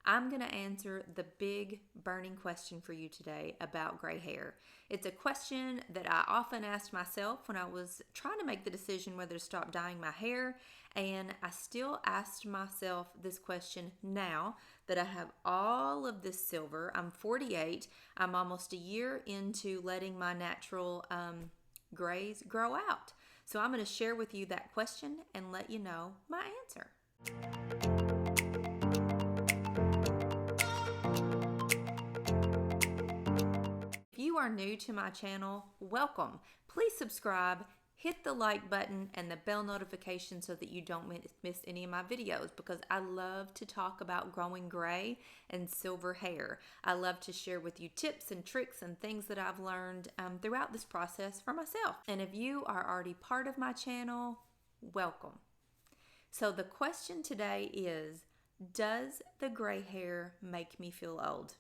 I'm going to answer the big burning question for you today about gray hair. It's a question that I often asked myself when I was trying to make the decision whether to stop dyeing my hair, and I still asked myself this question now that I have all of this silver. I'm 48. I'm almost a year into letting my natural grays grow out. So I'm going to share with you that question and let you know my answer. If you are new to my channel, welcome. Please subscribe, hit the like button and the bell notification so that you don't miss any of my videos, because I love to talk about growing gray and silver hair. I love to share with you tips and tricks and things that I've learned throughout this process for myself. And if you are already part of my channel, welcome. So the question today is, does the gray hair make me feel old?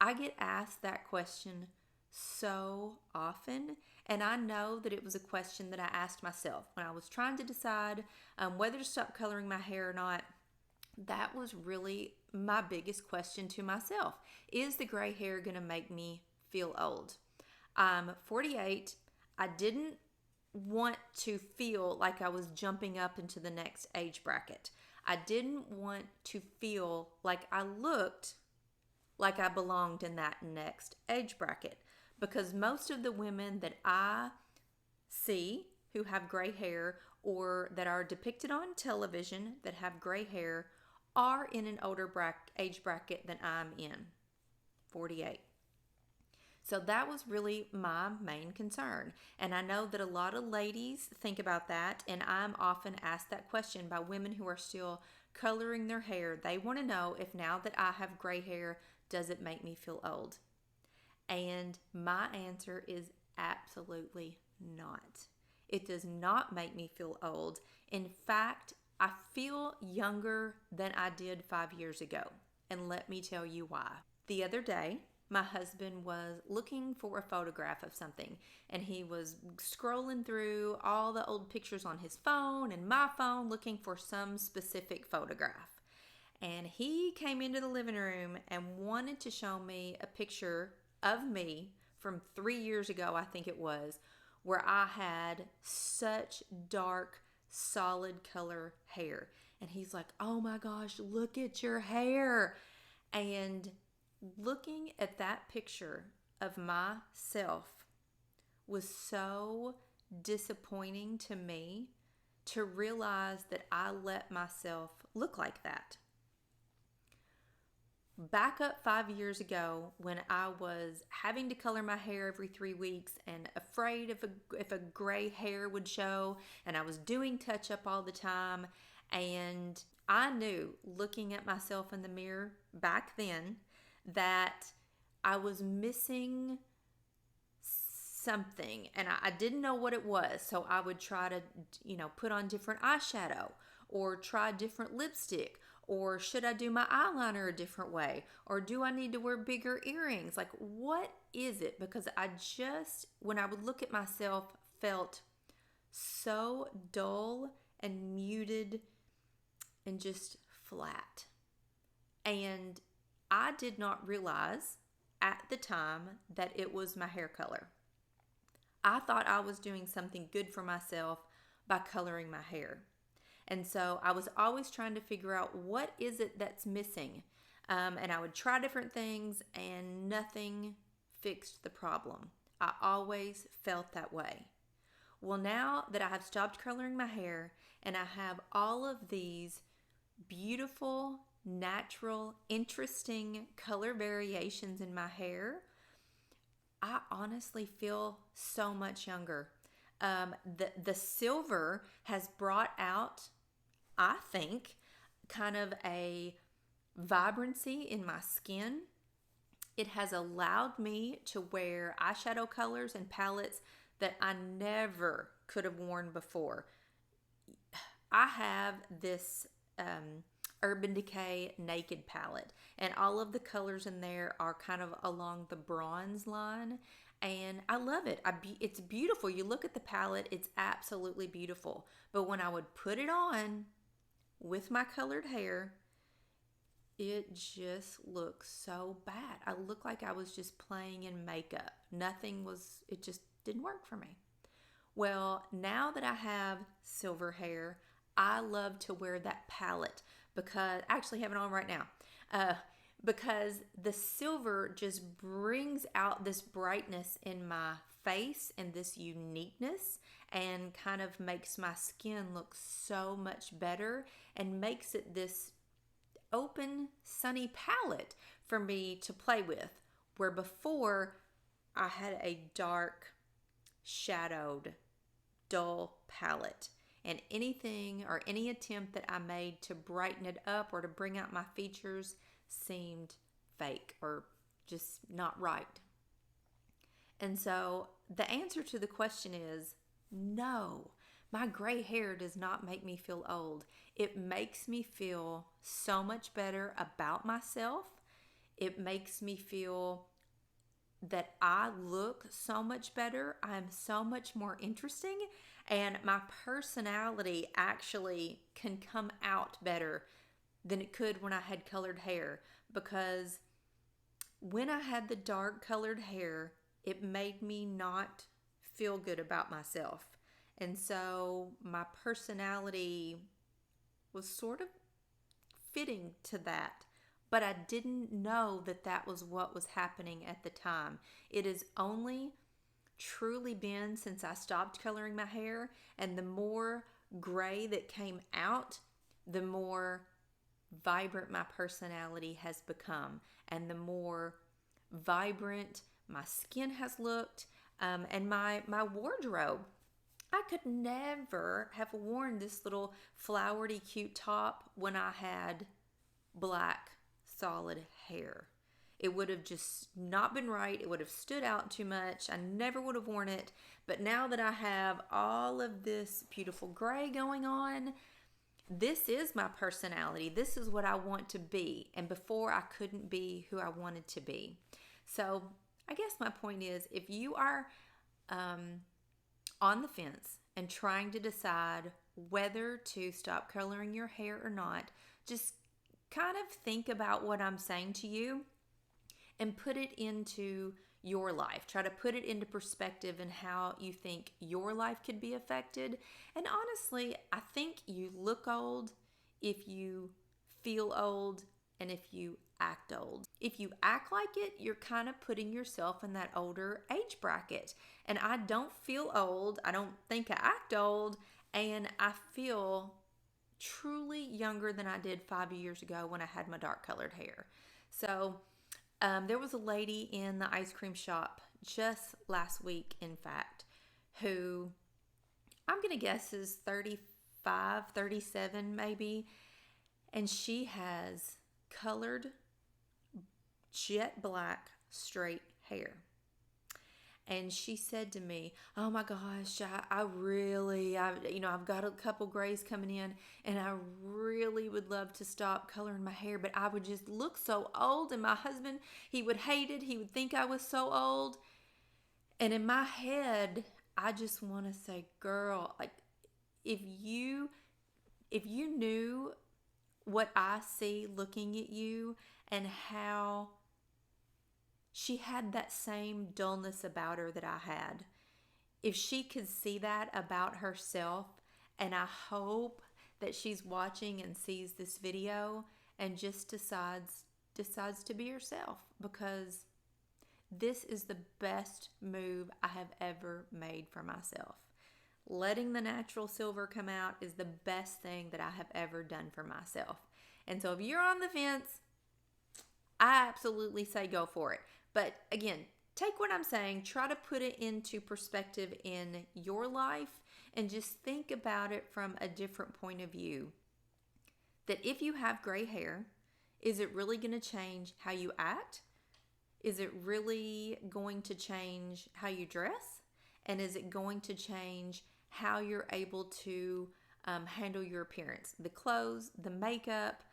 I get asked that question so often, and I know that it was a question that I asked myself when I was trying to decide whether to stop coloring my hair or not. That was really my biggest question to myself. Is the gray hair going to make me feel old? I'm 48. I didn't want to feel like I was jumping up into the next age bracket. I didn't want to feel like I looked like I belonged in that next age bracket, because most of the women that I see who have gray hair or that are depicted on television that have gray hair are in an older age bracket than I'm in, 48. So that was really my main concern. And I know that a lot of ladies think about that, and I'm often asked that question by women who are still coloring their hair. They want to know if now that I have gray hair, does it make me feel old? And my answer is absolutely not. It does not make me feel old. In fact, I feel younger than I did 5 years ago. And let me tell you why. The other day, my husband was looking for a photograph of something, and he was scrolling through all the old pictures on his phone and my phone looking for some specific photograph. And he came into the living room and wanted to show me a picture of me from 3 years ago, I think it was, where I had such dark, solid color hair. And he's like, "Oh my gosh, look at your hair." And looking at that picture of myself was so disappointing to me, to realize that I let myself look like that. Back up 5 years ago, when I was having to color my hair every 3 weeks and afraid if a gray hair would show, and I was doing touch up all the time, and I knew, looking at myself in the mirror back then, that I was missing something, and I didn't know what it was. So I would try to put on different eyeshadow, or try different lipstick, or should I do my eyeliner a different way, or do I need to wear bigger earrings? Like, what is it? Because I just, when I would look at myself, felt so dull and muted and just flat. And I did not realize at the time that it was my hair color. I thought I was doing something good for myself by coloring my hair. And so I was always trying to figure out, what is it that's missing? And I would try different things and nothing fixed the problem. I always felt that way. Well, now that I have stopped coloring my hair and I have all of these beautiful, natural, interesting color variations in my hair, I honestly feel so much younger. The silver has brought out, I think, kind of a vibrancy in my skin. It has allowed me to wear eyeshadow colors and palettes that I never could have worn before. I have this Urban Decay Naked palette, and all of the colors in there are kind of along the bronze line, and I love it. It's beautiful. You look at the palette, it's absolutely beautiful. But when I would put it on with my colored hair, it just looks so bad. I look like I was just playing in makeup. It just didn't work for me. Well, now that I have silver hair, I love to wear that palette because I actually have it on right now. Uh, because the silver just brings out this brightness in my face and this uniqueness and kind of makes my skin look so much better and makes it this open, sunny palette for me to play with. Where before I had a dark, shadowed, dull palette. And anything or any attempt that I made to brighten it up or to bring out my features seemed fake or just not right. And so the answer to the question is no. My gray hair does not make me feel old. It makes me feel so much better about myself. It makes me feel that I look so much better. I'm so much more interesting, and my personality actually can come out better than it could when I had colored hair, because when I had the dark colored hair, it made me not feel good about myself. And so my personality was sort of fitting to that. But I didn't know that that was what was happening at the time. It has only truly been since I stopped coloring my hair, and the more gray that came out, the more vibrant my personality has become, and the more vibrant my skin has looked, and my wardrobe. I could never have worn this little flowery cute top when I had black solid hair. It would have just not been right. It would have stood out too much. I never would have worn it. But now that I have all of this beautiful gray going on, this is my personality. This is what I want to be. And before, I couldn't be who I wanted to be. So I guess my point is, if you are on the fence and trying to decide whether to stop coloring your hair or not, just kind of think about what I'm saying to you and put it into your life. Try to put it into perspective and how you think your life could be affected. And honestly, I think you look old if you feel old and if you act old. If you act like it, you're kind of putting yourself in that older age bracket. And I don't feel old. I don't think I act old. And I feel truly younger than I did 5 years ago when I had my dark colored hair. So there was a lady in the ice cream shop just last week, in fact, who I'm going to guess is 35, 37 maybe. And she has colored jet black straight hair. And she said to me, "Oh my gosh, I've got a couple grays coming in, and I really would love to stop coloring my hair, but I would just look so old, and my husband, he would hate it. He would think I was so old." And in my head, I just want to say, girl, like, if you knew what I see looking at you and how she had that same dullness about her that I had. If she could see that about herself, and I hope that she's watching and sees this video and just decides to be herself, because this is the best move I have ever made for myself. Letting the natural silver come out is the best thing that I have ever done for myself. And so if you're on the fence, I absolutely say go for it. But again, take what I'm saying, try to put it into perspective in your life, and just think about it from a different point of view. That if you have gray hair, is it really going to change how you act? Is it really going to change how you dress? And is it going to change how you're able to handle your appearance? The clothes, the makeup,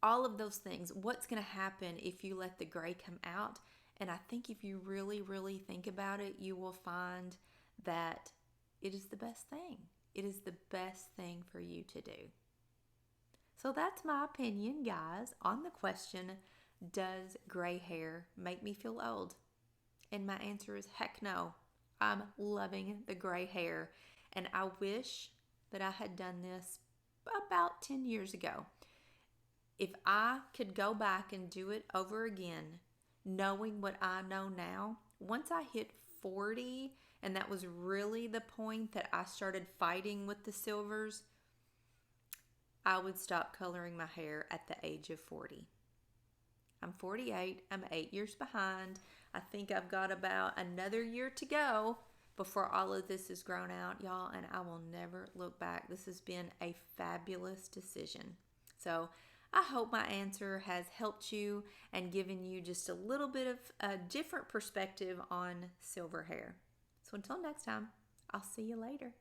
all of those things. What's going to happen if you let the gray come out? And I think if you really, really think about it, you will find that it is the best thing. It is the best thing for you to do. So that's my opinion, guys, on the question, does gray hair make me feel old? And my answer is heck no. I'm loving the gray hair. And I wish that I had done this about 10 years ago. If I could go back and do it over again, knowing what I know now, once I hit 40, and that was really the point that I started fighting with the silvers, I would stop coloring my hair at the age of 40. I'm 48. I'm 8 years behind. I think I've got about another year to go before all of this is grown out, y'all, and I will never look back. This has been a fabulous decision. So I hope my answer has helped you and given you just a little bit of a different perspective on silver hair. So until next time, I'll see you later.